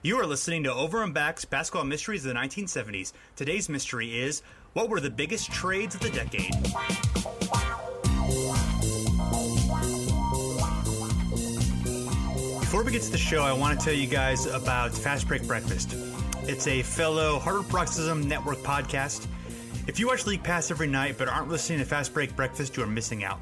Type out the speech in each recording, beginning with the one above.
You are listening to Over and Back's Basketball Mysteries of the 1970s. Today's mystery is, what were the biggest trades of the decade? Before we get to the show, I want to tell you guys about Fast Break Breakfast. It's a fellow Hard Paroxysm Network podcast. If you watch League Pass every night but aren't listening to Fast Break Breakfast, you are missing out.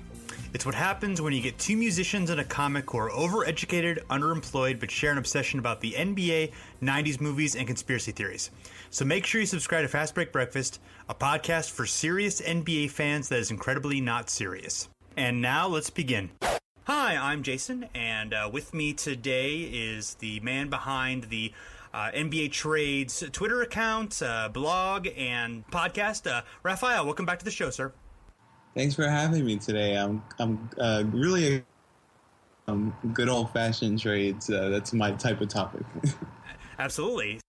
It's what happens when you get two musicians and a comic who are overeducated, underemployed, but share an obsession about the NBA, 90s movies, and conspiracy theories. So make sure you subscribe to Fast Break Breakfast, a podcast for serious NBA fans that is incredibly not serious. And now let's begin. Hi, I'm Jason, and with me today is the man behind the NBA Trades Twitter account, blog, and podcast. Rafael, welcome back to the show, sir. Thanks for having me today. I'm really good old-fashioned trades. That's my type of topic. Absolutely.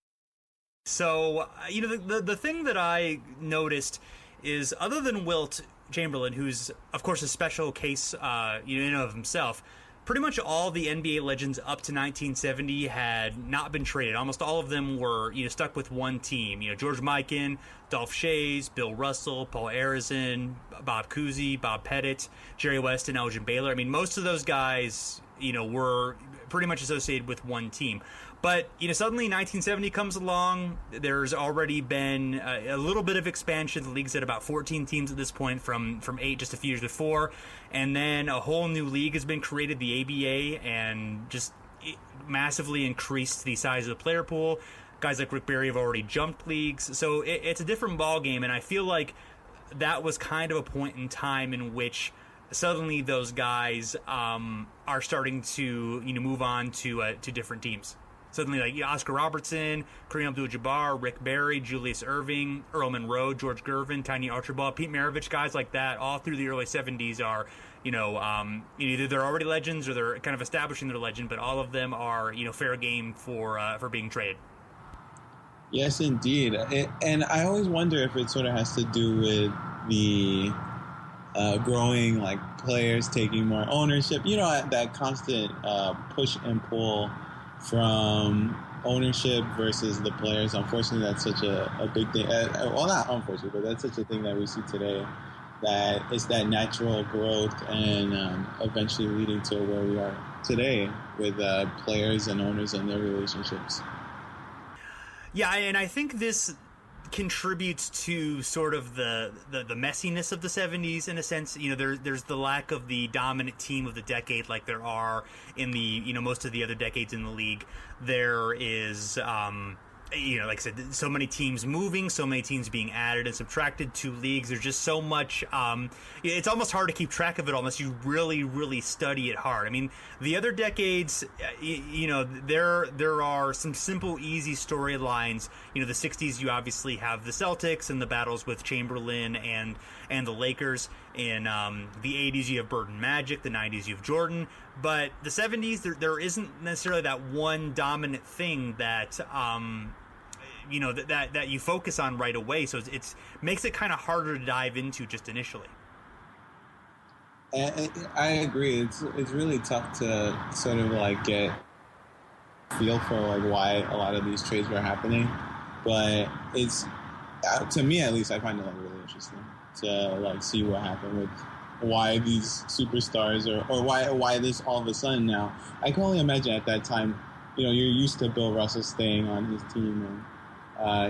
So, the thing that I noticed is, other than Wilt Chamberlain, who's, of course, a special case, in and of himself, pretty much all the NBA legends up to 1970 had not been traded. Almost all of them were, stuck with one team. George Mikan, Dolph Schayes, Bill Russell, Paul Arizin, Bob Cousy, Bob Pettit, Jerry West, and Elgin Baylor. I mean, most of those guys, were pretty much associated with one team. But, suddenly 1970 comes along. There's already been a little bit of expansion. The league's at about 14 teams at this point from 8 just a few years before. And then a whole new league has been created, the ABA, and just massively increased the size of the player pool. Guys like Rick Barry have already jumped leagues. So it's a different ballgame, and I feel like that was kind of a point in time in which suddenly those guys are starting to move on to different teams. Suddenly, like Oscar Robertson, Kareem Abdul-Jabbar, Rick Barry, Julius Erving, Earl Monroe, George Gervin, Tiny Archibald, Pete Maravich, guys like that, all through the early 70s are, either they're already legends or they're kind of establishing their legend, but all of them are, fair game for being traded. Yes, indeed. And I always wonder if it sort of has to do with the growing, players taking more ownership. That constant push and pull from ownership versus the players. Unfortunately, that's such a big thing. Well, not unfortunately, but that's such a thing that we see today, that it's that natural growth and eventually leading to where we are today with players and owners and their relationships. Yeah, and I think this contributes to sort of the messiness of the 70s in a sense. There's the lack of the dominant team of the decade like there are in the most of the other decades in the league. There is like I said, so many teams moving, so many teams being added and subtracted to leagues. There's just so much. It's almost hard to keep track of it unless you really, really study it hard. I mean, the other decades, there are some simple, easy storylines. The 60s, you obviously have the Celtics and the battles with Chamberlain and the Lakers. In the 80s, you have Bird and Magic. The 90s, you have Jordan. But the 70s, there isn't necessarily that one dominant thing that that you focus on right away. So it's makes it kind of harder to dive into just initially. I agree. It's really tough to sort of get a feel for why a lot of these trades were happening. But it's, to me at least, I find it really interesting to see what happened with why these superstars or why this all of a sudden now. I can only imagine at that time, you're used to Bill Russell staying on his team, and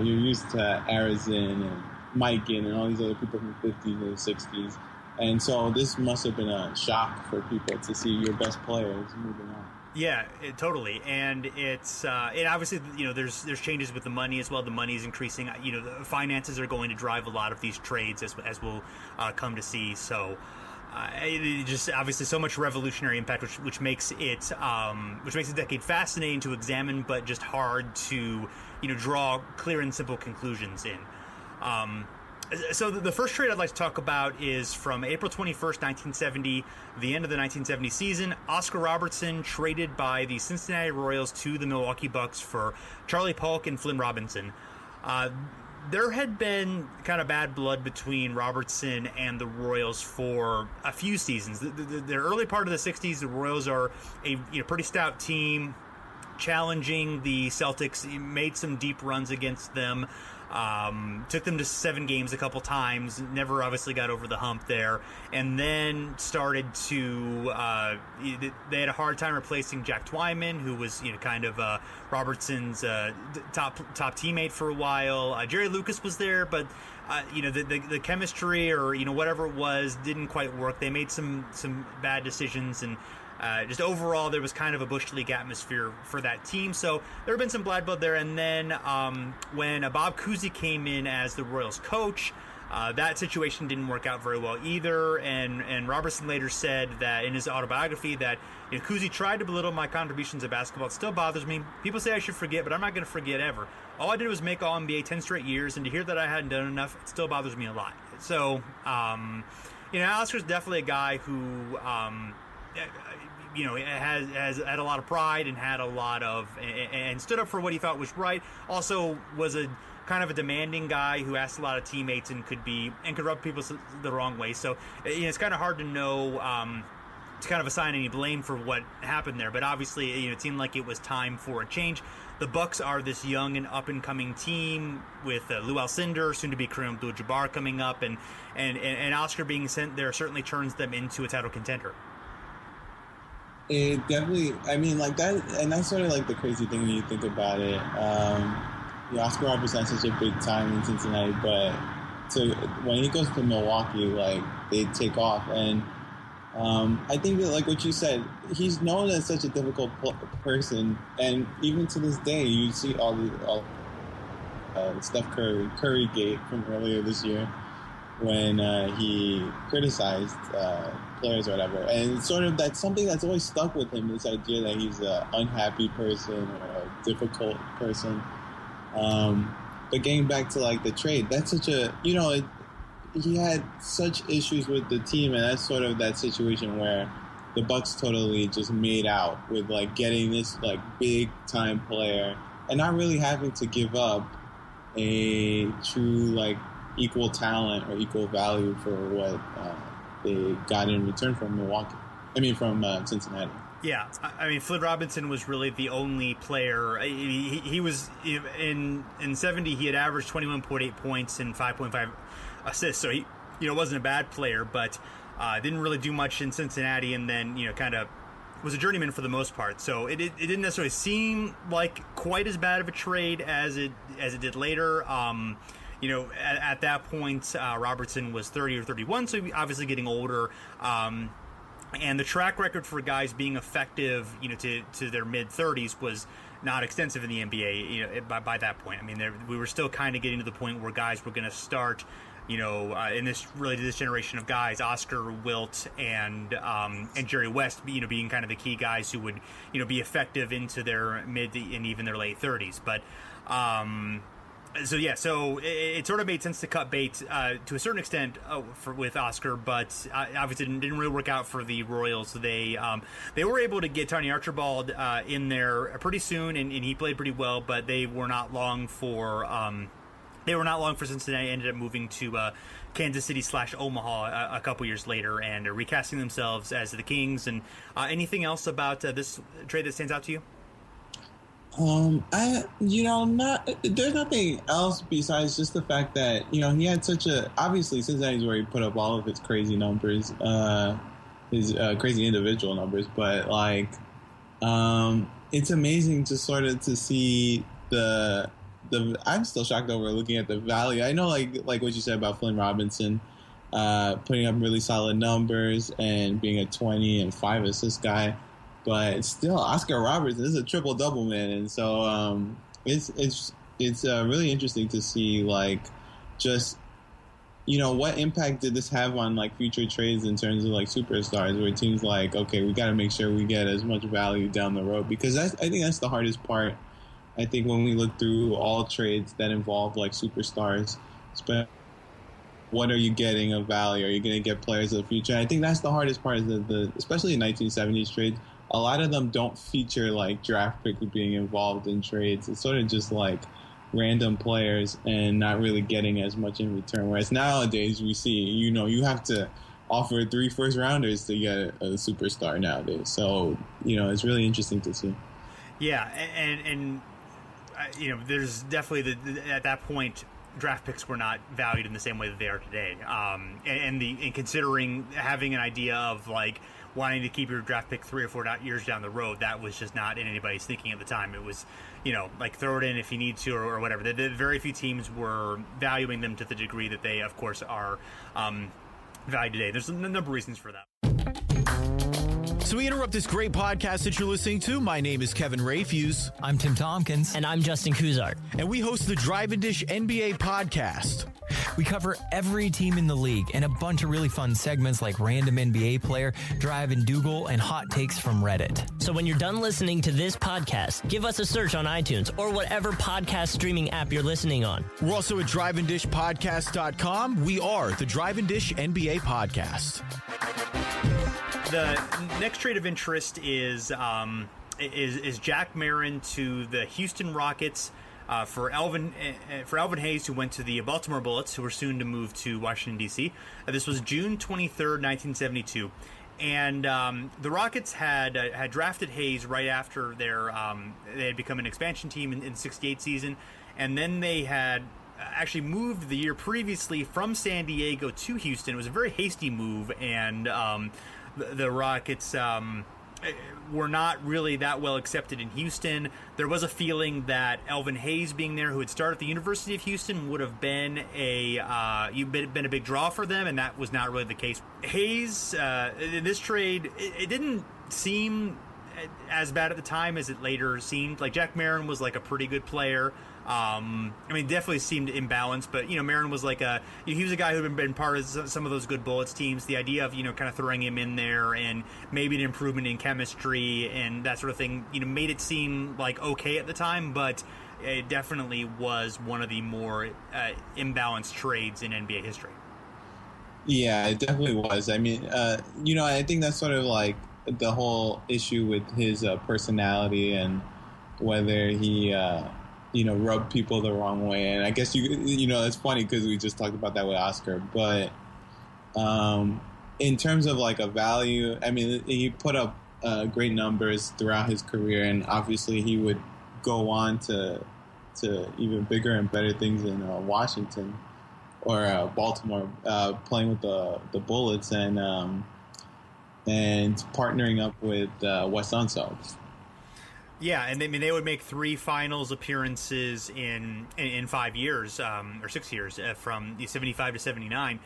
you're used to Arizin and Mikan and all these other people from the 50s and the 60s. And so this must have been a shock for people to see your best players moving on. Yeah, totally. And it's and obviously, there's changes with the money as well. The money is increasing. The finances are going to drive a lot of these trades as we'll come to see. So it just obviously so much revolutionary impact, which makes it the decade fascinating to examine, but just hard to draw clear and simple conclusions in. So the first trade I'd like to talk about is from April 21st, 1970, the end of the 1970 season. Oscar Robertson traded by the Cincinnati Royals to the Milwaukee Bucks for Charlie Polk and Flynn Robinson. There had been kind of bad blood between Robertson and the Royals for a few seasons. The early part of the 60s, the Royals are a pretty stout team. challenging the Celtics, made some deep runs against them. Took them to 7 games a couple times, never obviously got over the hump there, and then started to they had a hard time replacing Jack Twyman, who was kind of Robertson's top teammate for a while. Jerry Lucas was there, but the chemistry or whatever it was didn't quite work. They made some bad decisions, and just overall, there was kind of a Bush League atmosphere for that team. So there have been some bad blood there. And then when Bob Cousy came in as the Royals coach, that situation didn't work out very well either. And Robertson later said that in his autobiography that Cousy tried to belittle my contributions to basketball. It still bothers me. People say I should forget, but I'm not going to forget ever. All I did was make All-NBA 10 straight years, and to hear that I hadn't done enough, it still bothers me a lot. So, Oscar's definitely a guy who... has had a lot of pride and had a lot of and stood up for what he thought was right. Also was a kind of a demanding guy who asked a lot of teammates and could rub people the wrong way. So it's kind of hard to know to kind of assign any blame for what happened there. But obviously, it seemed like it was time for a change. The Bucks are this young and up and coming team with Lou Alcindor, soon to be Kareem Abdul-Jabbar coming up, and Oscar being sent there certainly turns them into a title contender. It definitely, I mean, like that, and that's sort of like the crazy thing when you think about it. Oscar represents such a big time in Cincinnati, but when he goes to Milwaukee, like they take off, and I think that, like what you said, he's known as such a difficult person, and even to this day, you see all Steph Curry gate from earlier this year when he criticized players or whatever, and it's sort of that's something that's always stuck with him, this idea that he's an unhappy person or a difficult person. But getting back to like the trade, that's such a he had such issues with the team, and that's sort of that situation where the Bucks totally just made out with like getting this like big time player and not really having to give up a true like equal talent or equal value for what they got in return from Cincinnati. Yeah, I mean, Flynn Robinson was really the only player. He was in 70. He had averaged 21.8 points and 5.5 assists. So he wasn't a bad player, but didn't really do much in Cincinnati, and then kind of was a journeyman for the most part. So it didn't necessarily seem like quite as bad of a trade as it did later. At that point, Robertson was 30 or 31, so obviously getting older. And the track record for guys being effective, to their mid-30s was not extensive in the NBA. By that point, I mean, we were still kind of getting to the point where guys were going to start, in this generation of guys, Oscar, Wilt, and Jerry West, being kind of the key guys who would, be effective into their mid and even their late 30s. But So it sort of made sense to cut bait to a certain extent with Oscar, but obviously didn't really work out for the Royals. They were able to get Tony Archibald in there pretty soon, and he played pretty well, but they were not long for Cincinnati. Ended up moving to Kansas City / Omaha a couple years later, and recasting themselves as the Kings. And anything else about this trade that stands out to you? There's nothing else besides just the fact that, he had obviously Cincinnati's where he put up all of his crazy numbers, his crazy individual numbers, but like, it's amazing to see I'm still shocked over looking at the value. I know like what you said about Flynn Robinson, putting up really solid numbers and being a 20 and 5 assist guy. But still, Oscar Robertson is a triple-double man, and so it's really interesting to see like just what impact did this have on like future trades in terms of like superstars, where it seems like okay, we got to make sure we get as much value down the road, because I think that's the hardest part. I think when we look through all trades that involve like superstars, what are you getting of value? Are you going to get players of the future? I think that's the hardest part, is especially in 1970s trades. A lot of them don't feature like draft picks being involved in trades. It's sort of just like random players and not really getting as much in return. Whereas nowadays we see, you have to offer 3 first rounders to get a superstar nowadays. So, it's really interesting to see. Yeah, and there's definitely at that point, draft picks were not valued in the same way that they are today. And considering having an idea of like wanting to keep your draft pick 3 or 4 years down the road, that was just not in anybody's thinking at the time. It was, like throw it in if you need to or whatever. The very few teams were valuing them to the degree that they, of course, are valued today. There's a number of reasons for that. So we interrupt this great podcast that you're listening to. My name is Kevin Rayfuse. I'm Tim Tompkins. And I'm Justin Kuzart. And we host the Drive and Dish NBA podcast. We cover every team in the league and a bunch of really fun segments like Random NBA Player, Drive and Dougal, and Hot Takes from Reddit. So when you're done listening to this podcast, give us a search on iTunes or whatever podcast streaming app you're listening on. We're also at driveanddishpodcast.com. We are the Drive and Dish NBA podcast. The next trade of interest is Jack Marin to the Houston Rockets for Elvin Hayes, who went to the Baltimore Bullets, who were soon to move to Washington, D.C. This was June 23rd, 1972. And the Rockets had drafted Hayes right after they had become an expansion team in the 68 season. And then they had actually moved the year previously from San Diego to Houston. It was a very hasty move, and the Rockets were not really that well accepted in Houston. There was a feeling that Elvin Hayes being there, who had started at the University of Houston, would have been a big draw for them, and that was not really the case. Hayes, in this trade, it didn't seem as bad at the time as it later seemed. Like, Jack Marin was like a pretty good player. Definitely seemed imbalanced, but Marin was like he was a guy who had been part of some of those good Bullets teams. The idea of kind of throwing him in there and maybe an improvement in chemistry and that sort of thing made it seem like okay at the time, but it definitely was one of the more imbalanced trades in NBA history. Yeah, it definitely was. I mean, I think that's sort of like the whole issue with his personality and whether he rub people the wrong way. And I guess it's funny because we just talked about that with Oscar. But in terms of like a value, I mean, he put up great numbers throughout his career, and obviously he would go on to even bigger and better things in Washington or Baltimore, playing with the Bullets and partnering up with Wes Unseld. Yeah, and they would make 3 finals appearances in 5 years or 6 years from 75 to 79,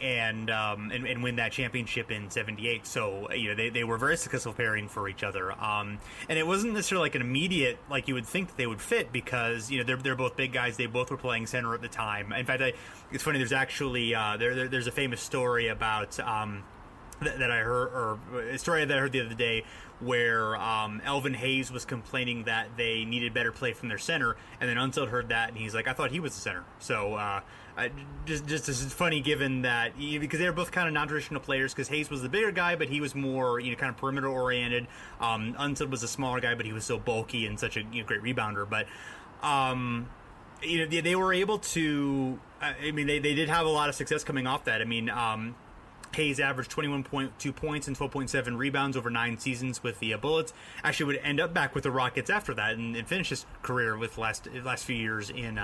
and win that championship in 78. So they were very successful pairing for each other. And it wasn't necessarily like an immediate, like you would think that they would fit, because they're both big guys. They both were playing center at the time. In fact, it's funny. There's actually there's a famous story about that I heard, or a story that I heard the other day, where Elvin Hayes was complaining that they needed better play from their center, and then Unseld heard that, and he's like, I thought he was the center. So just as funny, given that, because they were both kind of non-traditional players, because Hayes was the bigger guy, but he was more kind of perimeter oriented. Unseld was a smaller guy, but he was so bulky and such a great rebounder. But they were able to. They did have a lot of success coming off that. Hayes averaged 21.2 points and 12.7 rebounds over 9 seasons with the Bullets. Actually would end up back with the Rockets after that and finish his career with the last few years in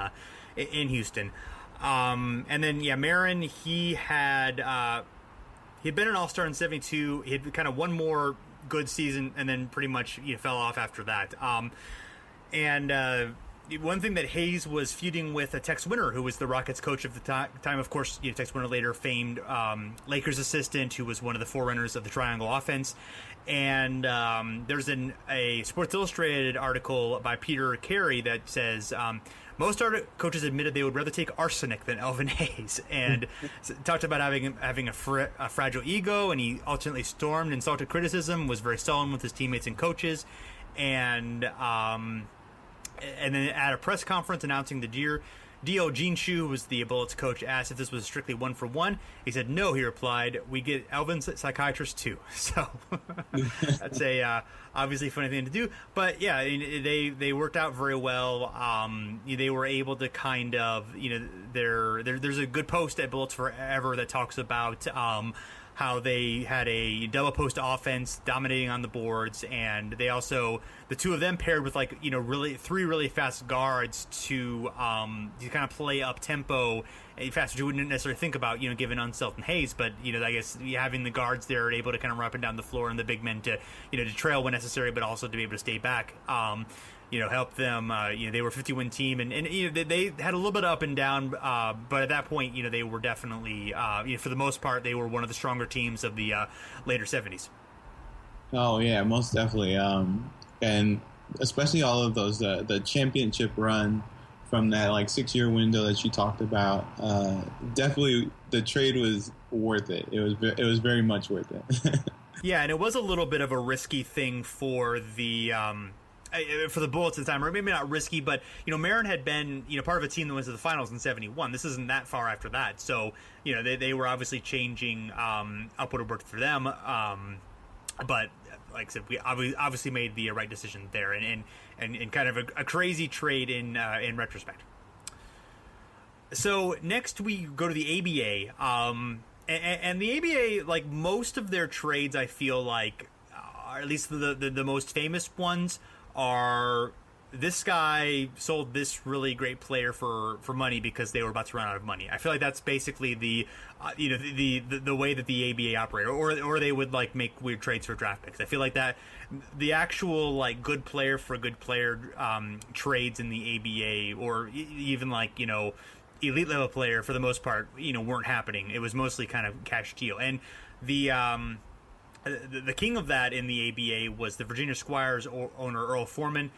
Houston. And then, Marin, he had been an All-Star in 72. He had kind of one more good season and then pretty much fell off after that. One thing that Hayes was feuding with Tex Winter, who was the Rockets coach of the time. Of course, Tex Winter, later famed Lakers assistant, who was one of the forerunners of the triangle offense. And there's a Sports Illustrated article by Peter Carey that says most coaches admitted they would rather take arsenic than Elvin Hayes, and talked about having a fragile ego, and he ultimately stormed and insulted criticism, was very sullen with his teammates and coaches, and then at a press conference announcing the deal, Gene Shue, who was the Bullets coach, asked if this was strictly 1-for-1. He said, no, he replied, we get Elvin's psychiatrist too. So that's a obviously funny thing to do. But yeah, they worked out very well. They were able to kind of, there's a good post at Bullets Forever that talks about how they had a double post offense dominating on the boards, and they also, the two of them paired with really three really fast guards to kind of play up tempo fast, which you wouldn't necessarily think about, given Elvin Hayes, but I guess having the guards there able to kind of run up and down the floor, and the big men to to trail when necessary, but also to be able to stay back. Help them. They were a 50-win team, and they had a little bit of up and down, but at that point, they were definitely, for the most part, they were one of the stronger teams of the later 70s. Oh yeah, most definitely. And especially all of those the championship run from that 6-year window that you talked about. Definitely, the trade was worth it. It was very much worth it. Yeah, and it was a little bit of a risky thing for the Bullets at the time, or maybe not risky, but Marin had been part of a team that went to the finals in '71. This isn't that far after that, so they were obviously changing up what worked for them. But like I said, we obviously made the right decision there, and kind of a crazy trade in retrospect. So next we go to the ABA, and the ABA, like most of their trades, I feel like, or at least the most famous ones, are this guy sold this really great player for money because they were about to run out of money. I feel like that's basically the way that the ABA operated, or they would make weird trades for draft picks. I feel like that the actual good player for good player trades in the ABA, or even elite level player, for the most part weren't happening. It was mostly kind of cash deal, and the king of that in the ABA was the Virginia Squires owner Earl Foreman,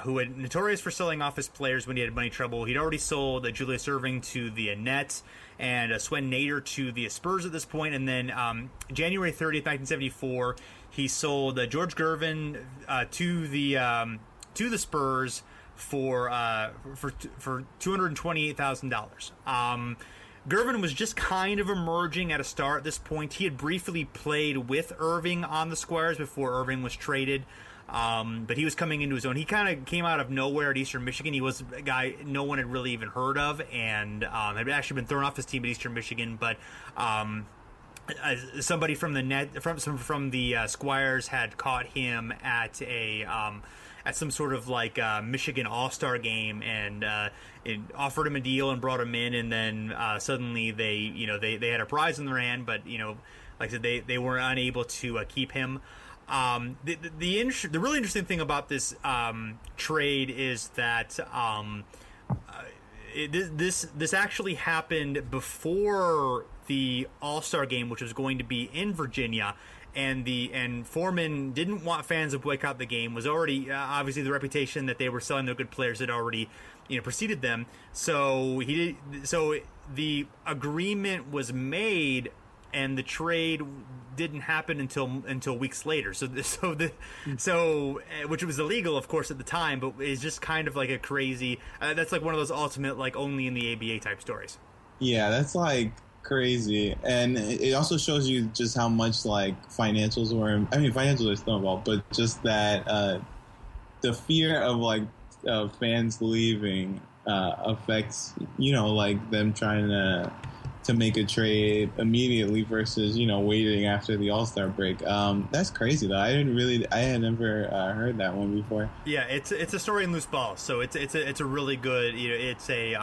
who had notorious for selling off his players when he had money trouble. He'd already sold Julius Erving to the Nets and Swen Nader to the Spurs at this point. And then January 30th, 1974, he sold George Gervin to the Spurs for $228,000. Gervin was just kind of emerging at a star at this point. He had briefly played with Erving on the Squires before Erving was traded, but he was coming into his own. He kind of came out of nowhere at Eastern Michigan. He was a guy no one had really even heard of, and had actually been thrown off his team at Eastern Michigan, but somebody from the Squires had caught him at some sort of Michigan All-Star game, and it offered him a deal and brought him in, and then suddenly they had a prize in their hand, but like I said, they were unable to keep him. The really interesting thing about this trade is that this actually happened before the All-Star game, which was going to be in Virginia. And Foreman didn't want fans to boycott the game. Was already obviously the reputation that they were selling their good players had already preceded them. So the agreement was made, and the trade didn't happen until weeks later. So which was illegal, of course, at the time, but it's just kind of like a crazy. That's like one of those ultimate only in the ABA type stories. Yeah, that's crazy, and it also shows you just how much financials were. Financials are still involved, but just that the fear of fans leaving affects them trying to make a trade immediately versus waiting after the All-Star break. That's crazy though. I had never heard that one before. Yeah, it's a story in Loose Balls, so it's a really good. It's a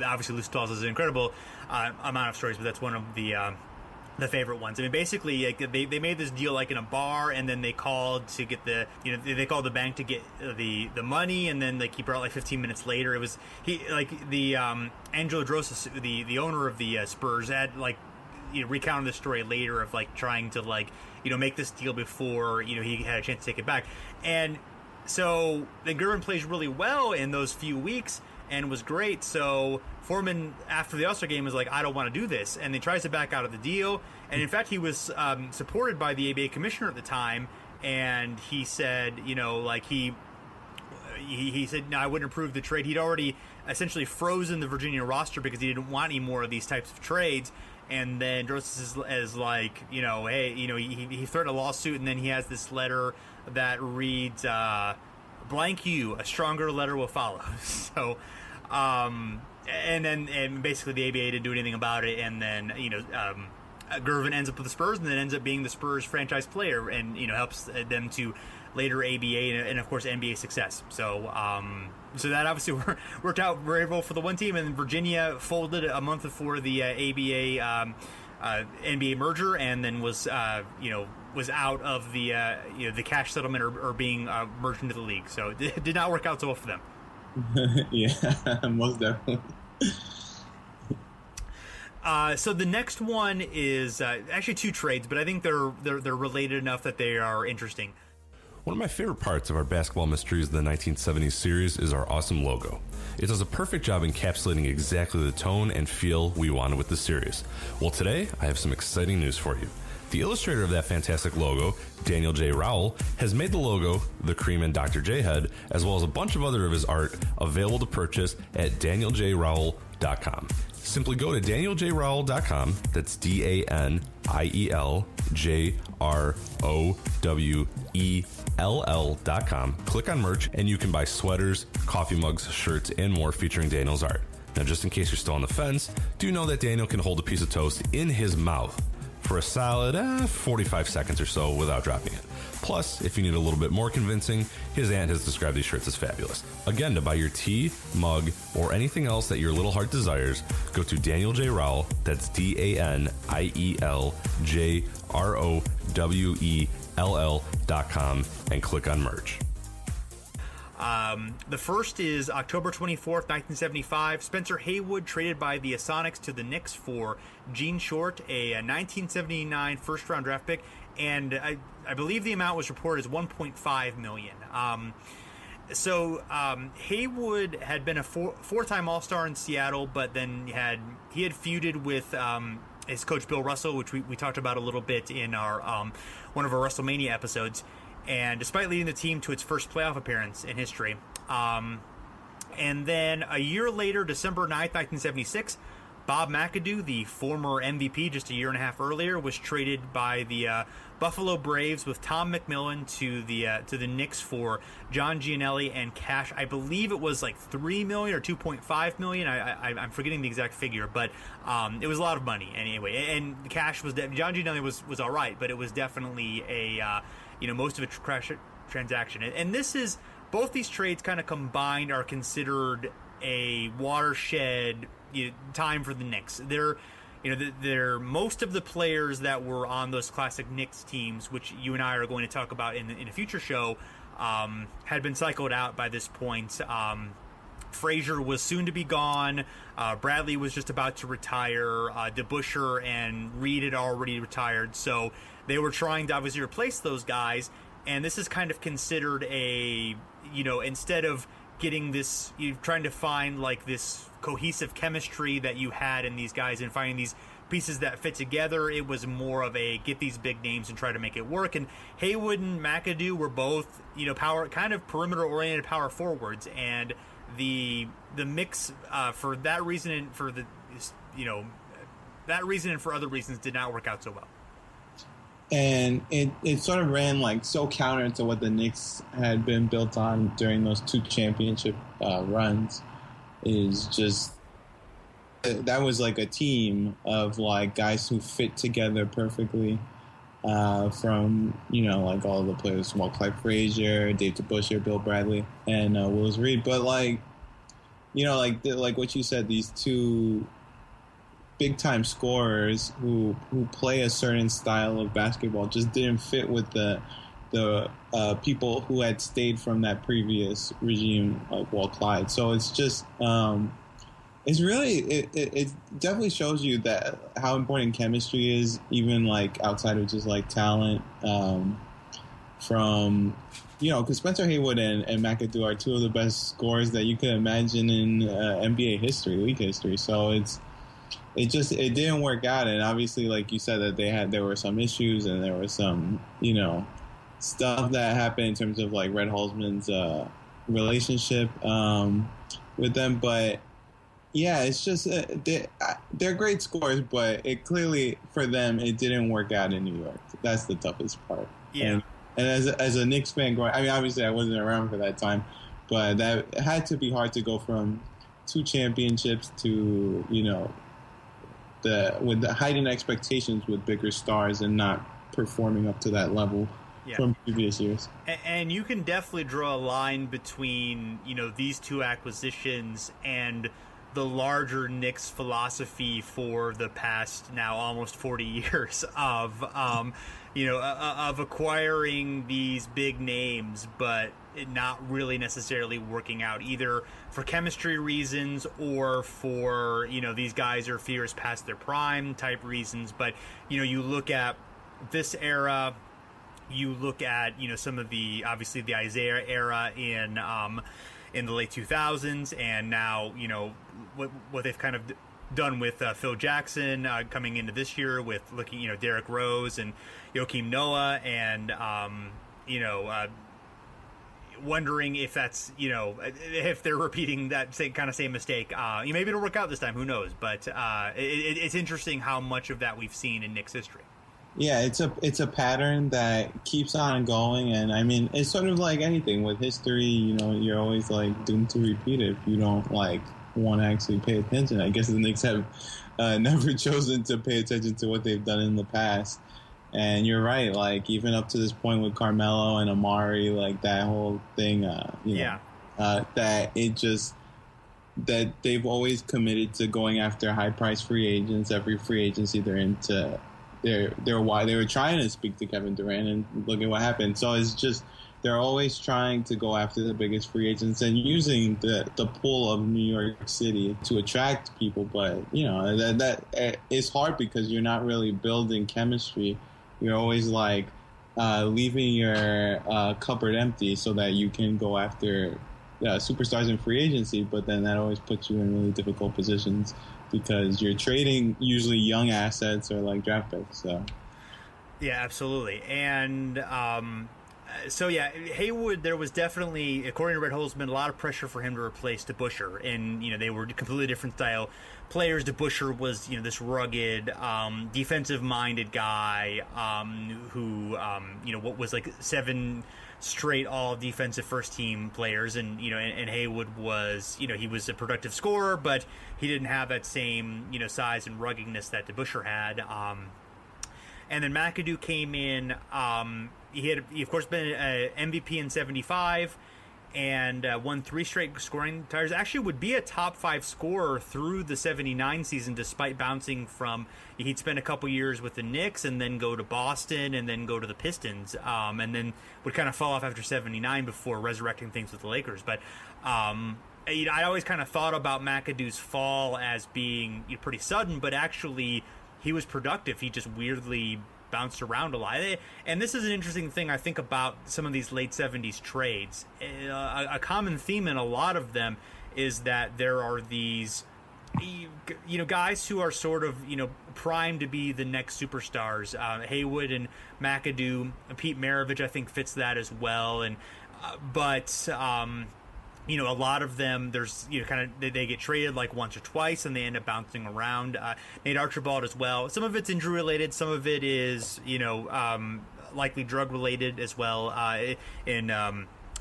obviously Loose Balls is an incredible amount of stories, but that's one of the favorite ones. basically, they made this deal in a bar, and then they called to get they called the bank to get the money, and then he brought 15 minutes later. It was Angelo Drosas, the owner of the Spurs, had recounted the story later of trying to make this deal before he had a chance to take it back. And so then Gervin plays really well in those few weeks and was great. So Foreman, after the All-Star game, was I don't want to do this, and he tries to back out of the deal. And in fact, he was supported by the ABA commissioner at the time, and he said, he said, no, I wouldn't approve the trade. He'd already essentially frozen the Virginia roster because he didn't want any more of these types of trades. And then Drosis is hey, he threatened a lawsuit, and then he has this letter that reads, blank you, a stronger letter will follow. So, and basically the ABA didn't do anything about it, and then Gervin ends up with the Spurs and then ends up being the Spurs franchise player, and helps them to later ABA and of course NBA success. So so that obviously worked out very well for the one team, and then Virginia folded a month before the ABA NBA merger, and then was out of the the cash settlement or being merged into the league. So it did not work out so well for them. Yeah, most definitely. So the next one is actually two trades, but I think they're related enough that they are interesting. One of my favorite parts of our Basketball Mysteries of the 1970s series is our awesome logo. It does a perfect job encapsulating exactly the tone and feel we wanted with the series. Well, today I have some exciting news for you. The illustrator of that fantastic logo, Daniel J. Rowell, has made the logo, the Cream and Dr. J head, as well as a bunch of other of his art available to purchase at danieljrowell.com. Simply go to danieljrowell.com, that's DANIELJROWELL.com, click on merch, and you can buy sweaters, coffee mugs, shirts, and more featuring Daniel's art. Now, just in case you're still on the fence, do know that Daniel can hold a piece of toast in his mouth for a solid 45 seconds or so without dropping it. Plus, if you need a little bit more convincing, his aunt has described these shirts as fabulous. Again, to buy your tea, mug, or anything else that your little heart desires, go to Daniel J. Rowell, that's DANIELJROWELL.com, and click on merch. The first is October 24th, 1975. Spencer Haywood traded by the Sonics to the Knicks for Gene Short, a 1979 first-round draft pick, and I believe the amount was reported as $1.5 million. Haywood had been a four-time All-Star in Seattle, but then he had feuded with his coach Bill Russell, which we talked about a little bit in our one of our WrestleMania episodes. And despite leading the team to its first playoff appearance in history. And then a year later, December 9th, 1976, Bob McAdoo, the former MVP just a year and a half earlier, was traded by the Buffalo Braves with Tom McMillan to the Knicks for John Gianelli and cash. I believe it was like $3 million or $2.5 million. I'm forgetting the exact figure, but it was a lot of money anyway. And the cash was John Gianelli was all right, but it was definitely a most of a crash transaction. And this is, both these trades kind of combined are considered a watershed time for the Knicks. They're most of the players that were on those classic Knicks teams, which you and I are going to talk about in a future show, had been cycled out by this point. Frazier was soon to be gone. Bradley was just about to retire. DeBusschere and Reed had already retired. So they were trying to obviously replace those guys. And this is kind of considered instead of getting this, you're trying to find like this cohesive chemistry that you had in these guys and finding these pieces that fit together. It was more of a get these big names and try to make it work. And Haywood and McAdoo were both, power, kind of perimeter oriented power forwards. And the mix for that reason and for that reason and for other reasons did not work out so well. And it sort of ran like so counter to what the Knicks had been built on during those two championship runs. Is just that was like a team of like guys who fit together perfectly. From like all the players, Clyde Frazier, Dave DeBusschere, Bill Bradley, and Willis Reed. But like what you said, these two big time scorers who play a certain style of basketball just didn't fit with the people who had stayed from that previous regime, like Walt Clyde. So it's just it's really it definitely shows you that how important chemistry is, even like outside of just like talent. From because Spencer Haywood and McAdoo are two of the best scorers that you could imagine in NBA history, league history. So it didn't work out, and obviously, like you said, that there were some issues and there was some stuff that happened in terms of like Red Halsman's relationship with them. But yeah, it's just they're great scorers, but it clearly for them it didn't work out in New York. That's the toughest part. Yeah. And as a Knicks fan growing, I mean, obviously I wasn't around for that time, but that had to be hard to go from two championships to the heightened expectations with bigger stars and not performing up to that level from previous years. And you can definitely draw a line between, these two acquisitions and the larger Knicks philosophy for the past now almost 40 years of acquiring these big names, but it not really necessarily working out either for chemistry reasons or for, these guys are fears past their prime type reasons. But, you look at this era, you look at, some of the, obviously the Isaiah era in the late 2000s, and now, what they've kind of done with Phil Jackson coming into this year with looking, Derrick Rose and Joakim Noah, and, wondering if that's, if they're repeating that same mistake. Maybe it'll work out this time, who knows? But it's interesting how much of that we've seen in Knicks history. Yeah, it's a pattern that keeps on going, and I mean, it's sort of like anything with history. You're always like doomed to repeat it if you don't like want to actually pay attention. I guess the Knicks have never chosen to pay attention to what they've done in the past. And you're right, like even up to this point with Carmelo and Amari, like that whole thing, that they've always committed to going after high-priced free agents. Every free agency they're into. They were trying to speak to Kevin Durant, and look at what happened. So it's just they're always trying to go after the biggest free agents and using the pull of New York City to attract people. But that is hard because you're not really building chemistry. You're always like leaving your cupboard empty so that you can go after superstars in free agency. But then that always puts you in really difficult positions, because you're trading usually young assets or like draft picks. So, yeah, absolutely. And Haywood, there was definitely, according to Red Holzman, a lot of pressure for him to replace DeBusschere. And, they were completely different style players. DeBusschere was, this rugged, defensive-minded guy who, what was like 7 straight all defensive first team players, and and Haywood was he was a productive scorer, but he didn't have that same size and ruggedness that DeBusschere had. And then McAdoo came in. He of course been an MVP in '75 and won 3 straight scoring titles. Actually would be a top 5 scorer through the '79 season, despite bouncing from, he'd spend a couple years with the Knicks and then go to Boston and then go to the Pistons, and then would kind of fall off after '79 before resurrecting things with the Lakers. But I always kind of thought about McAdoo's fall as being pretty sudden, but actually he was productive. He just weirdly bounced around a lot. And this is an interesting thing I think about some of these late 70s trades. A common theme in a lot of them is that there are these guys who are sort of primed to be the next superstars. Haywood and McAdoo, Pete Maravich I think fits that as well. And but a lot of them, there's, kind of, they get traded like once or twice and they end up bouncing around. Nate Archibald as well. Some of it's injury related. Some of it is, likely drug related as well, in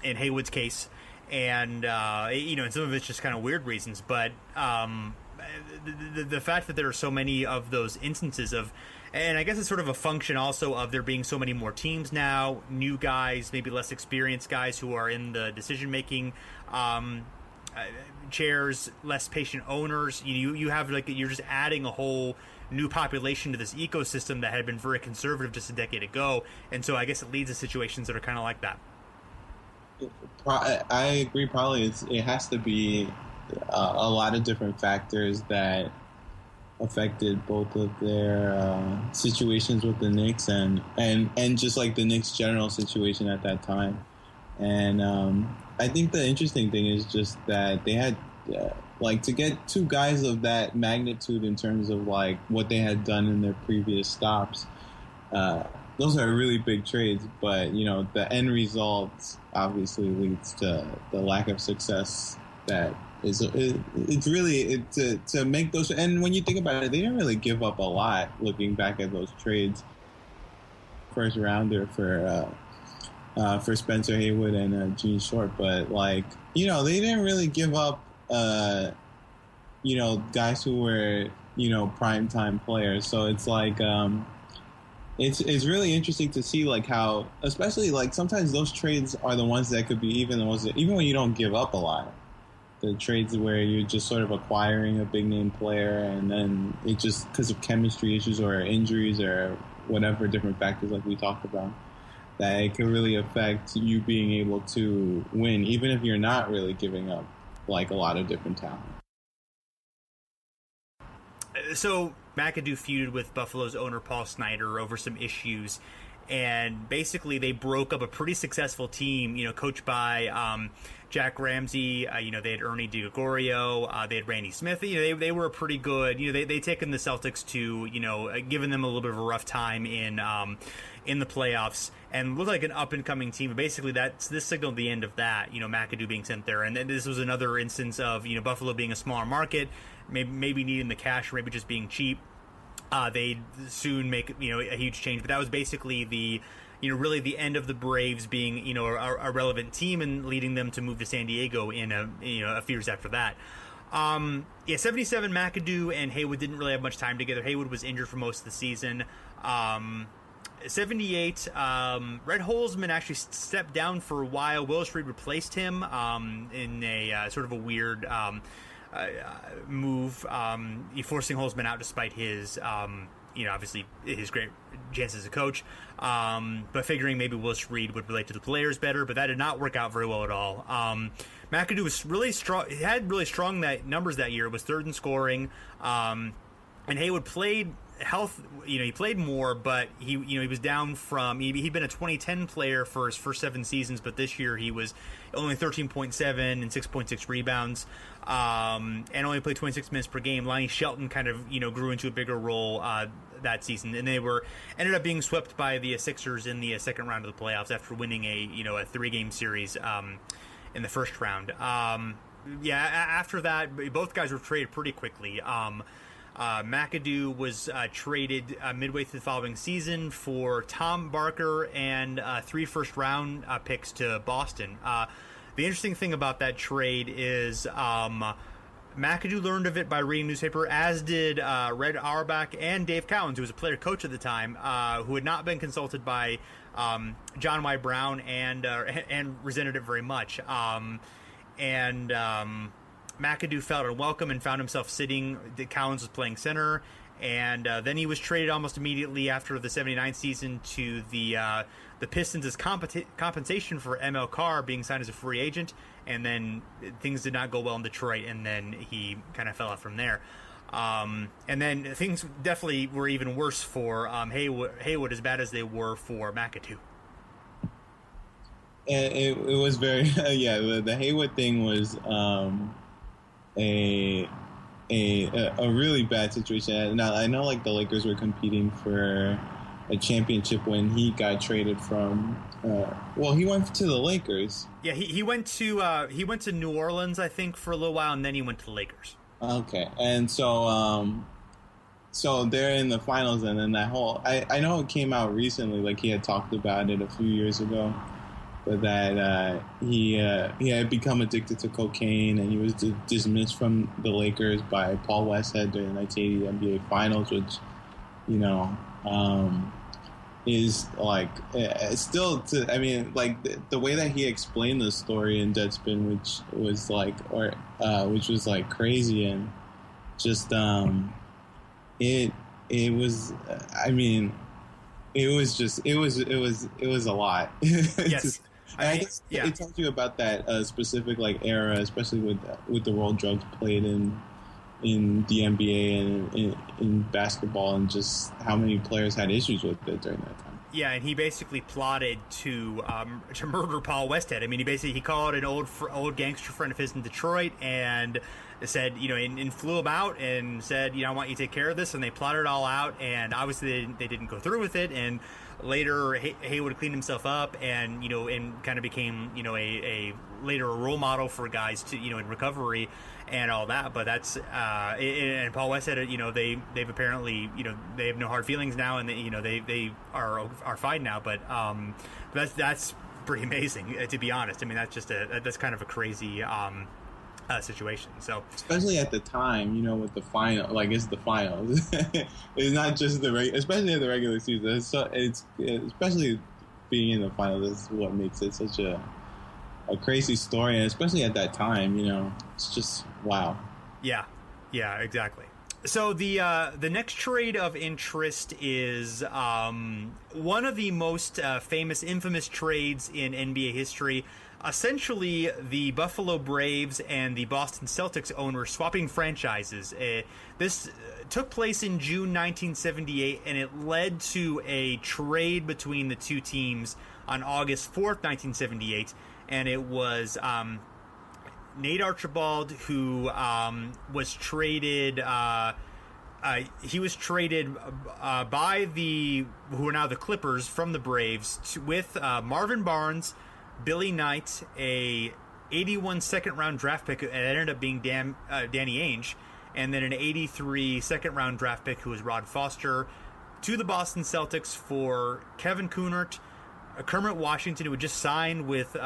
Haywood's case. And, and some of it's just kind of weird reasons. But the fact that there are so many of those instances of, and I guess it's sort of a function also of there being so many more teams now, new guys, maybe less experienced guys who are in the decision-making chairs, less patient owners. You have you're just adding a whole new population to this ecosystem that had been very conservative just a decade ago, and so I guess it leads to situations that are kind of like that. I agree. Probably it has to be a lot of different factors that affected both of their situations with the Knicks and just like the Knicks' general situation at that time. And I think the interesting thing is just that they had to get 2 guys of that magnitude in terms of like what they had done in their previous stops. Those are really big trades, but the end result obviously leads to the lack of success that it's really to make those. And when you think about it, they didn't really give up a lot. Looking back at those trades, first rounder for Spencer Haywood and Gene Short, but they didn't really give up guys who were primetime players. So it's like it's really interesting to see like how, especially like sometimes those trades are the ones that could be even the ones that, even when you don't give up a lot. The trades where you're just sort of acquiring a big name player, and then it just because of chemistry issues or injuries or whatever different factors like we talked about, that it can really affect you being able to win, even if you're not really giving up like a lot of different talent. So McAdoo feuded with Buffalo's owner Paul Snyder over some issues, and basically they broke up a pretty successful team, coached by Jack Ramsey. They had Ernie DiGregorio, they had Randy Smith. They were pretty good. They taken the Celtics to, giving them a little bit of a rough time in the playoffs, and looked like an up and coming team. But basically, this signaled the end of that. McAdoo being sent there, and then this was another instance of Buffalo being a smaller market, maybe needing the cash, or maybe just being cheap. They'd soon make a huge change, but that was basically the really the end of the Braves being a relevant team, and leading them to move to San Diego in a few years after that. 77 McAdoo and Haywood didn't really have much time together. Haywood was injured for most of the season. 78, Red Holzman actually stepped down for a while. Willis Reed replaced him in a sort of a weird move, forcing Holzman out despite his obviously his great chances as a coach, but figuring maybe Willis Reed would relate to the players better, but that did not work out very well at all. McAdoo was really strong. He had really strong numbers that year. It was third in scoring, and Haywood played he played more, but he was down from, he'd been a 2010 player for his first 7 seasons, but this year he was only 13.7 and 6.6 rebounds, and only played 26 minutes per game. Lonnie Shelton kind of grew into a bigger role that season, and they ended up being swept by the Sixers in the second round of the playoffs after winning a 3-game series in the first round. After that, both guys were traded pretty quickly. McAdoo was traded midway through the following season for Tom Barker and 3 first-round picks to Boston. The interesting thing about that trade is McAdoo learned of it by reading newspaper, as did Red Auerbach and Dave Cowens, who was a player coach at the time, who had not been consulted by John Y. Brown and resented it very much. McAdoo felt unwelcome and found himself sitting. Cowens was playing center, and then he was traded almost immediately after the 79 season to the Pistons as compensation for ML Carr being signed as a free agent, and then things did not go well in Detroit, and then he kind of fell out from there. And then things definitely were even worse for Haywood, as bad as they were for McAdoo. It was very the Haywood thing was a really bad situation. Now I know like the Lakers were competing for a championship when he got traded from. He went to the Lakers. Yeah, he went to New Orleans, I think, for a little while, and then he went to the Lakers. Okay, and so they're in the finals, and then that whole I know it came out recently, like he had talked about it a few years ago. But that he had become addicted to cocaine, and he was dismissed from the Lakers by Paul Westhead during the 1980 NBA Finals, which, is like still to. I mean, like the way that he explained the story in Deadspin, which was like crazy, and just it was. I mean, it was a lot. Yes. I guess it tells you about that specific like era, especially with the role drugs played in the NBA and in basketball, and just how many players had issues with it during that time. Yeah, and he basically plotted to murder Paul Westhead. I mean, he called an old gangster friend of his in Detroit and said, and flew him out and said, I want you to take care of this. And they plotted it all out, and obviously they didn't go through with it. And later, Haywood cleaned himself up and and kind of became later a role model for guys to in recovery and all that. But that's and Paul Westhead, they've apparently they have no hard feelings now, and they are fine now. But that's pretty amazing, to be honest. I mean, that's just that's kind of a crazy situation. So especially at the time, you know, with the final, like it's the finals. It's not just especially in the regular season. It's especially being in the finals is what makes it such a crazy story, and especially at that time, you know, it's just wow. Yeah, exactly. So the next trade of interest is one of the most infamous trades in NBA history. Essentially, the Buffalo Braves and the Boston Celtics owners swapping franchises. This took place in June 1978, and it led to a trade between the two teams on August 4th, 1978, and it was Nate Archibald, who was traded. He was traded by who are now the Clippers from the Braves with Marvin Barnes, Billy Knight, a 81 second-round draft pick that ended up being Danny Ainge, and then an 83 second-round draft pick who was Rod Foster, to the Boston Celtics for Kevin Kunert, Kermit Washington, who had just signed with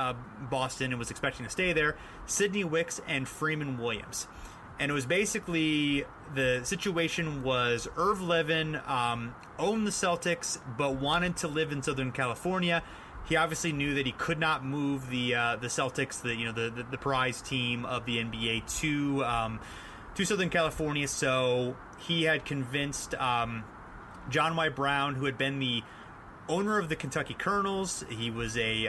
Boston and was expecting to stay there, Sidney Wicks, and Freeman Williams. And it was basically, the situation was Irv Levin owned the Celtics but wanted to live in Southern California. He obviously knew that he could not move the Celtics, the prize team of the NBA, to Southern California. So he had convinced John Y. Brown, who had been the owner of the Kentucky Colonels. He was a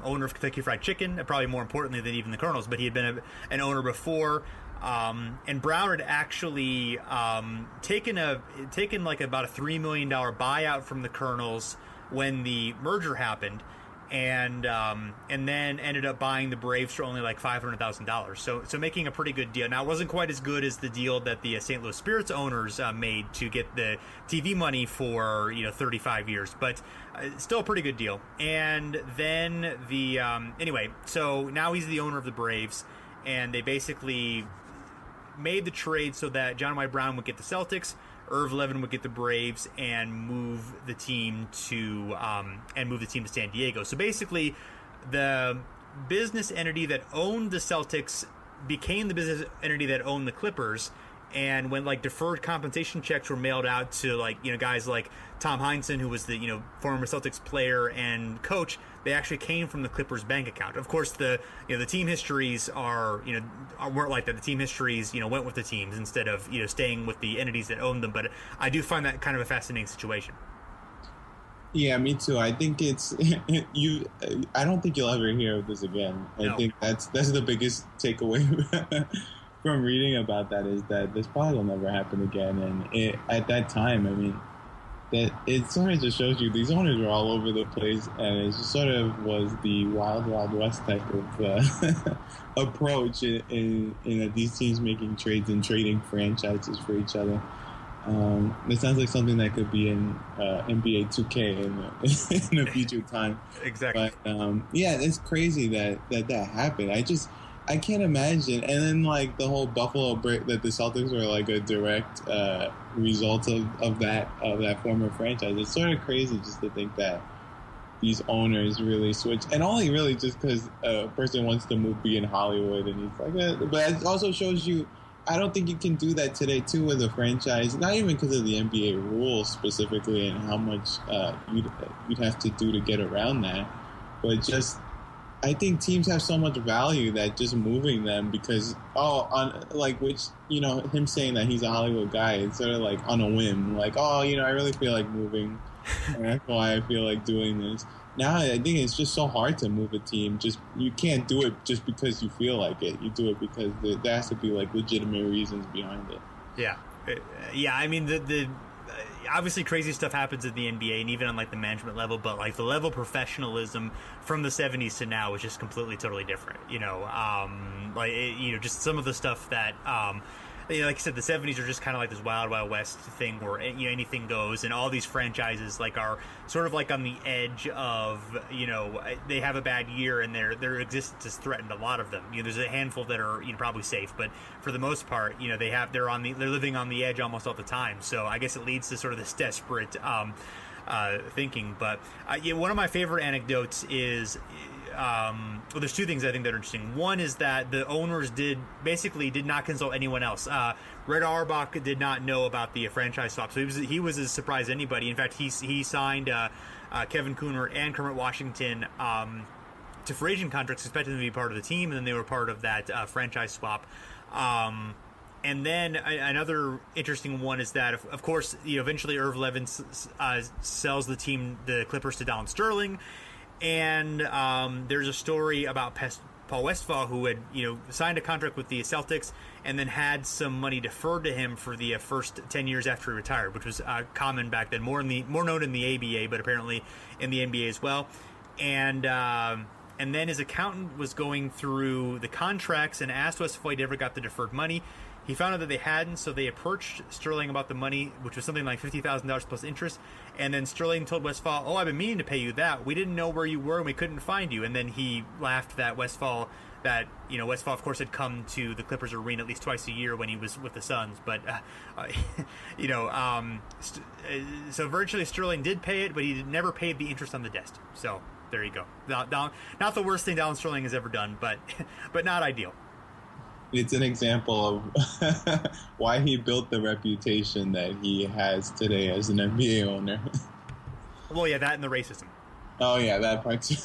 owner of Kentucky Fried Chicken, probably more importantly than even the Colonels, but he had been an owner before. And Brown had actually taken like about a $3 million buyout from the Colonels when the merger happened, and then ended up buying the Braves for only like $500,000. So making a pretty good deal. Now, it wasn't quite as good as the deal that the St. Louis Spirits owners made to get the TV money for 35 years, but still a pretty good deal. And then anyway, so now he's the owner of the Braves, and they basically made the trade so that John Y. Brown would get the Celtics, Irv Levin would get the Braves, and move the team to San Diego. So basically, the business entity that owned the Celtics became the business entity that owned the Clippers. And when like deferred compensation checks were mailed out to guys like Tom Heinsohn, who was the former Celtics player and coach, they actually came from the Clippers bank account. Of course, the team histories weren't like that. The team histories went with the teams instead of staying with the entities that owned them. But I do find that kind of a fascinating situation. Yeah, me too. I think it's I don't think you'll ever hear of this again. I think that's the biggest takeaway from reading about that, is that this probably will never happen again. And at that time, I mean, that it sort of just shows you these owners were all over the place, and it just sort of was the wild west type of approach in these teams making trades and trading franchises for each other. It sounds like something that could be in NBA 2K in a future time. Exactly. But yeah, it's crazy that happened. I can't imagine. And then like the whole Buffalo break, that the Celtics were like a direct result of that former franchise. It's sort of crazy just to think that these owners really switch, and only really just because a person wants to be in Hollywood, and he's like, but it also shows you, I don't think you can do that today too with a franchise. Not even because of the NBA rules specifically and how much you'd have to do to get around that, but just, I think teams have so much value that just moving them because him saying that he's a Hollywood guy, it's sort of like on a whim, like, I really feel like moving, and that's why I feel like doing this. Now I think it's just so hard to move a team. Just, you can't do it just because you feel like it. You do it because there has to be like legitimate reasons behind it. Yeah. I mean, the obviously crazy stuff happens in the NBA and even on like the management level, but like the level of professionalism from the 70s to now is just completely totally different. Just some of the stuff that like I said, the 70s are just kind of like this wild west thing where anything goes, and all these franchises like are sort of like on the edge of they have a bad year and their existence is threatened. A lot of them, there's a handful that are probably safe, but for the most part, they're living on the edge almost all the time. So I guess it leads to sort of this desperate thinking. But one of my favorite anecdotes is well, there's two things I think that are interesting. One is that the owners did not consult anyone else. Red Auerbach did not know about the franchise swap, so he was as surprised as anybody. In fact, he signed Kevin Cooner and Kermit Washington to free agent contracts, expecting them to be part of the team, and then they were part of that franchise swap. And then another interesting one is that, of course, eventually Irv Levin sells the Clippers to Donald Sterling, and there's a story about Paul Westphal, who had signed a contract with the Celtics and then had some money deferred to him for the first 10 years after he retired, which was common back then, more known in the ABA, but apparently in the NBA as well. And then his accountant was going through the contracts and asked Westphal if he ever got the deferred money. He found out that they hadn't, so they approached Sterling about the money, which was something like $50,000 plus interest. And then Sterling told Westphal, "Oh, I've been meaning to pay you that. We didn't know where you were, and we couldn't find you." And then he laughed that Westphal, of course, had come to the Clippers arena at least twice a year when he was with the Suns. But, so virtually Sterling did pay it, but he never paid the interest on the debt. So there you go. Not the worst thing Donald Sterling has ever done, but not ideal. It's an example of why he built the reputation that he has today as an NBA owner. Well, yeah, that and the racism. Oh, yeah, that part too.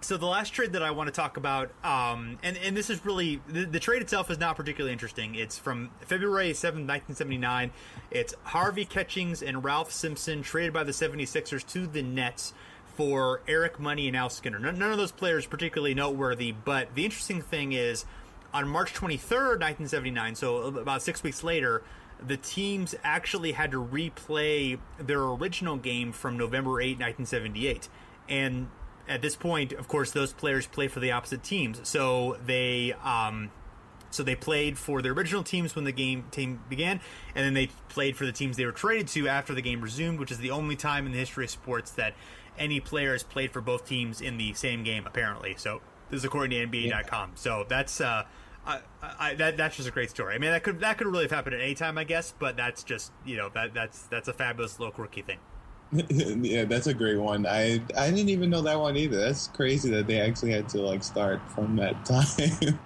So the last trade that I want to talk about, and this is really, the trade itself is not particularly interesting. It's from February 7th, 1979. It's Harvey Catchings and Ralph Simpson traded by the 76ers to the Nets for Eric Money and Al Skinner. None of those players particularly noteworthy, but the interesting thing is on March 23rd, 1979, so about 6 weeks later, the teams actually had to replay their original game from November 8, 1978. And at this point, of course, those players play for the opposite teams. So they played for the original teams when the team began, and then they played for the teams they were traded to after the game resumed, which is the only time in the history of sports that any player has played for both teams in the same game, apparently. So this is according to NBA.com. Yeah. So that's that's just a great story. I mean, that could really have happened at any time, I guess, but that's just that's a fabulous little quirky thing. Yeah, that's a great one. I didn't even know that one either. That's crazy that they actually had to start from that time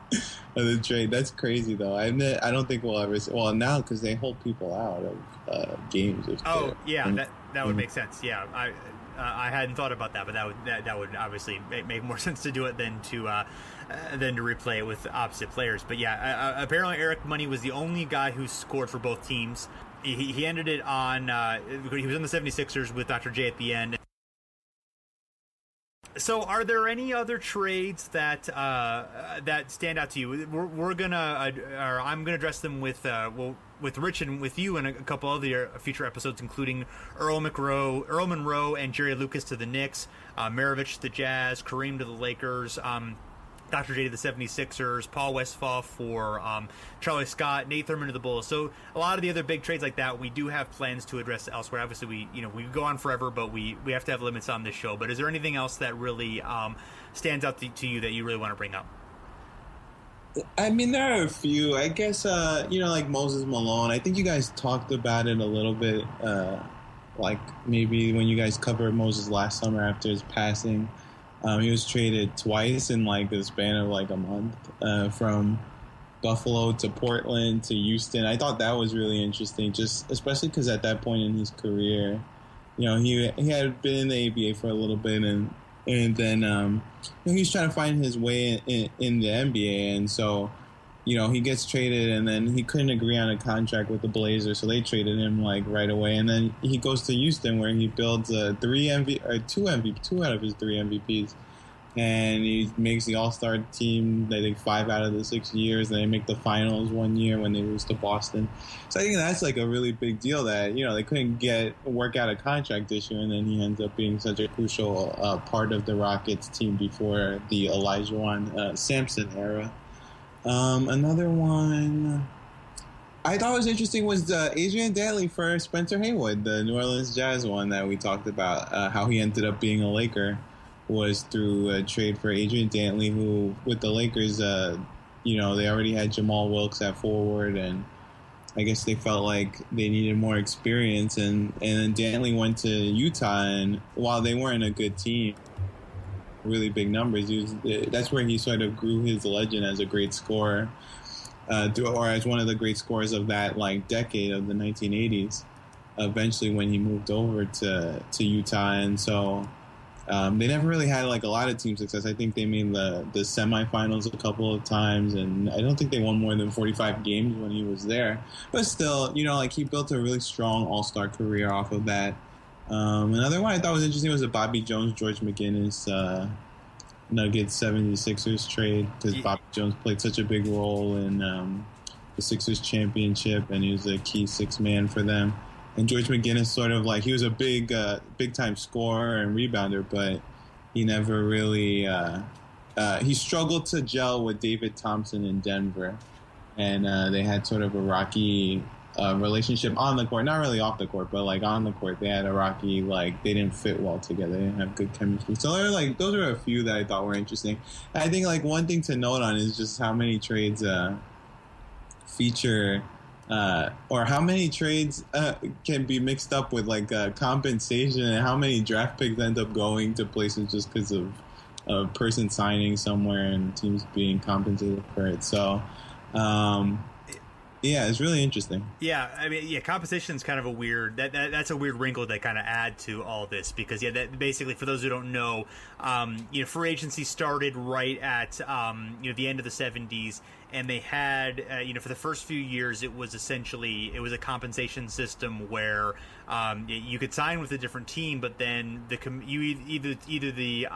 of the trade. That's crazy though. I don't think we'll ever see, well now because they hold people out of games. That would make sense. Yeah, I hadn't thought about that, but that would obviously make more sense to do it than to replay it with opposite players. But yeah, apparently Eric Money was the only guy who scored for both teams. He ended it on he was on the 76ers with Dr. J at the end. So are there any other trades that stand out to you? I'm gonna address them with Rich and with you and a couple other future episodes, including Earl Monroe and Jerry Lucas to the Knicks, Maravich to the Jazz, Kareem to the Lakers, Dr. J to the 76ers, Paul Westphal for Charlie Scott, Nate Thurman to the Bulls. So a lot of the other big trades like that, we do have plans to address elsewhere. Obviously, we go on forever, but we have to have limits on this show. But is there anything else that really stands out to you that you really want to bring up? I mean, there are a few. I guess, like Moses Malone. I think you guys talked about it a little bit, like maybe when you guys covered Moses last summer after his passing. He was traded twice in the span of a month, from Buffalo to Portland to Houston. I thought that was really interesting, just especially because at that point in his career, he had been in the ABA for a little bit, and then he was trying to find his way in the NBA, and so he gets traded, and then he couldn't agree on a contract with the Blazers, so they traded him right away, and then he goes to Houston where he builds two out of his 3 MVPs, and he makes the All-Star team. I think 5 out of the 6 years, and they make the finals one year when they lose to Boston. So I think that's a really big deal that they couldn't work out a contract issue, and then he ends up being such a crucial part of the Rockets team before the Elijah Sampson era. Another one I thought was interesting was Adrian Dantley for Spencer Haywood, the New Orleans Jazz one that we talked about, how he ended up being a Laker was through a trade for Adrian Dantley, who with the Lakers, they already had Jamal Wilkes at forward, and I guess they felt like they needed more experience, and then Dantley went to Utah, and while they weren't a good team, really big numbers, that's where he sort of grew his legend as a great scorer, or as one of the great scorers of that like decade of the 1980s. Eventually, when he moved over to Utah, and so. They never really had like a lot of team success. I think they made the semifinals a couple of times, and I don't think they won more than 45 games when he was there. But still, like he built a really strong all-star career off of that. Another one I thought was interesting was the Bobby Jones, George McGinnis Nuggets 76ers trade, because Bobby Jones played such a big role in the Sixers championship, and he was a key sixth man for them. And George McGinnis sort of like, he was a big time scorer and rebounder, but he never really, he struggled to gel with David Thompson in Denver. And they had sort of a rocky relationship on the court, not really off the court, but like on the court, they had a rocky, like they didn't fit well together. They didn't have good chemistry. So they're like, those are a few that I thought were interesting. And I think like one thing to note on is just how many trades feature or how many trades can be mixed up with like compensation, and how many draft picks end up going to places just because of a person signing somewhere and teams being compensated for it. So, yeah, it's really interesting. Yeah, I mean, compensation is kind of a weird that's a weird wrinkle that kind of add to all this, because that basically, for those who don't know, free agency started right at the end of the 70s, and they had for the first few years it was a compensation system where you could sign with a different team, but then either the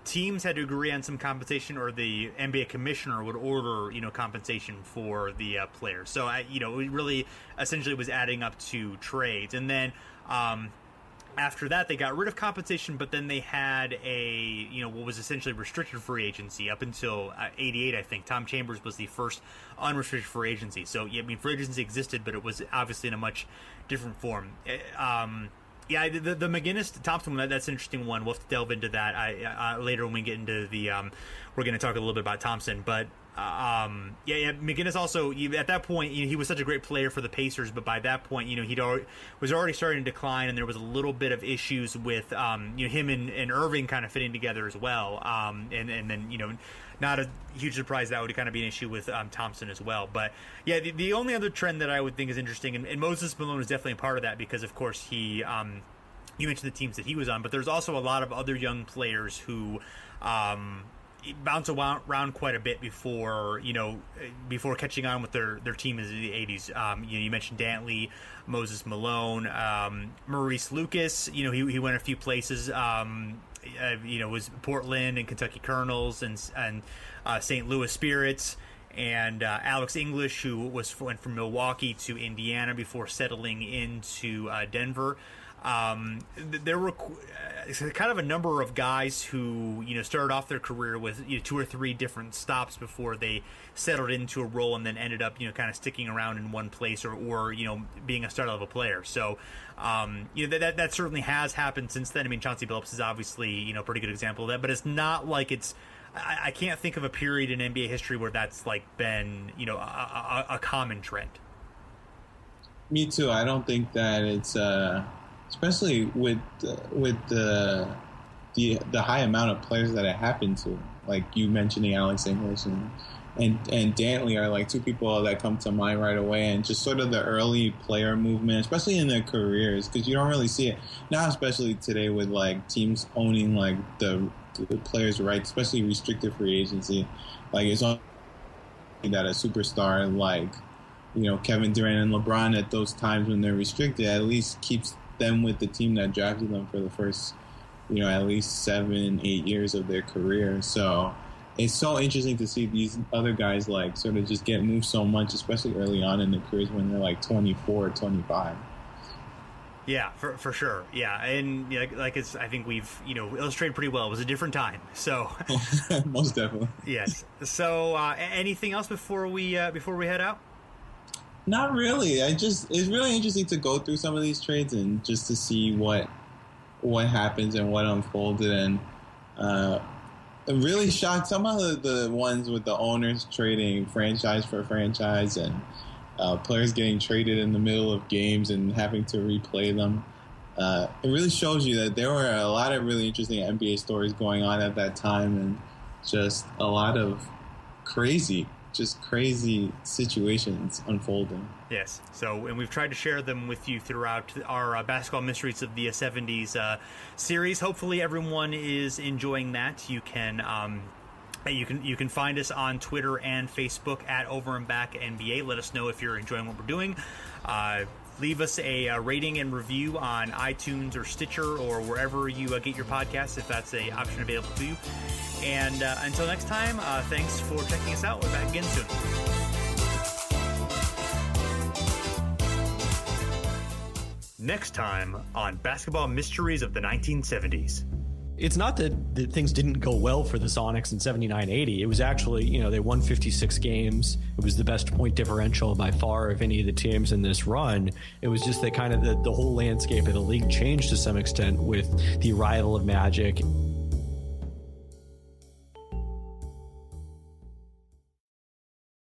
teams had to agree on some compensation, or the NBA commissioner would order, compensation for the players. So, it really essentially was adding up to trades. And then after that, they got rid of compensation, but then they had what was essentially restricted free agency up until 88, I think. Tom Chambers was the first unrestricted free agency. So, free agency existed, but it was obviously in a much different form. Yeah, the McGinnis-Thompson one, that's an interesting one. We'll have to delve into that later when we get into the we're going to talk a little bit about Thompson. But, McGinnis also, at that point, he was such a great player for the Pacers, but by that point, was already starting to decline, and there was a little bit of issues with, him and Irving kind of fitting together as well. And then, not a huge surprise that would kind of be an issue with Thompson as well. But, yeah, the only other trend that I would think is interesting, and Moses Malone is definitely a part of that, because, of course, he you mentioned the teams that he was on, but there's also a lot of other young players who bounce around quite a bit before catching on with their team in the 80s. You mentioned Dantley, Moses Malone, Maurice Lucas. He went a few places. Was Portland and Kentucky Colonels and St. Louis Spirits, and Alex English, who went from Milwaukee to Indiana before settling into Denver. There were kind of a number of guys who started off their career with 2 or 3 different stops before they settled into a role, and then ended up kind of sticking around in one place, or being a star level player. So that certainly has happened since then. I mean, Chauncey Billups is obviously a pretty good example of that, but it's not like I can't think of a period in NBA history where that's like been a common trend. Me too. I don't think that it's especially with the high amount of players that it happened to, like you mentioning Alex English and Dantley are like 2 people that come to mind right away, and just sort of the early player movement, especially in their careers, because you don't really see it now, especially today with like teams owning like the players' rights, especially restricted free agency. Like it's only that a superstar like Kevin Durant and LeBron at those times when they're restricted at least keeps them with the team that drafted them for the first, at least 7-8 years of their career. So it's so interesting to see these other guys like sort of just get moved so much, especially early on in their careers when they're like 24 or 25. Yeah, for sure. Yeah, and like it's, I think we've illustrated pretty well. It was a different time. So most definitely. Yes. So anything else before we head out? Not really. It's really interesting to go through some of these trades and just to see what happens and what unfolded. And I'm really shocked. Some of the ones with the owners trading franchise for franchise and players getting traded in the middle of games and having to replay them. It really shows you that there were a lot of really interesting NBA stories going on at that time, and just a lot of crazy situations unfolding. Yes. So, and we've tried to share them with you throughout our Basketball Mysteries of the 70s series. Hopefully everyone is enjoying that. You can find us on Twitter and Facebook at Over and Back NBA. Let us know if you're enjoying what we're doing. Leave us a rating and review on iTunes or Stitcher or wherever you get your podcasts, if that's an option available to you. And until next time, thanks for checking us out. We're back again soon. Next time on Basketball Mysteries of the 1970s. It's not that things didn't go well for the Sonics in 79-80. It was actually, they won 56 games. It was the best point differential by far of any of the teams in this run. It was just that kind of the whole landscape of the league changed to some extent with the arrival of Magic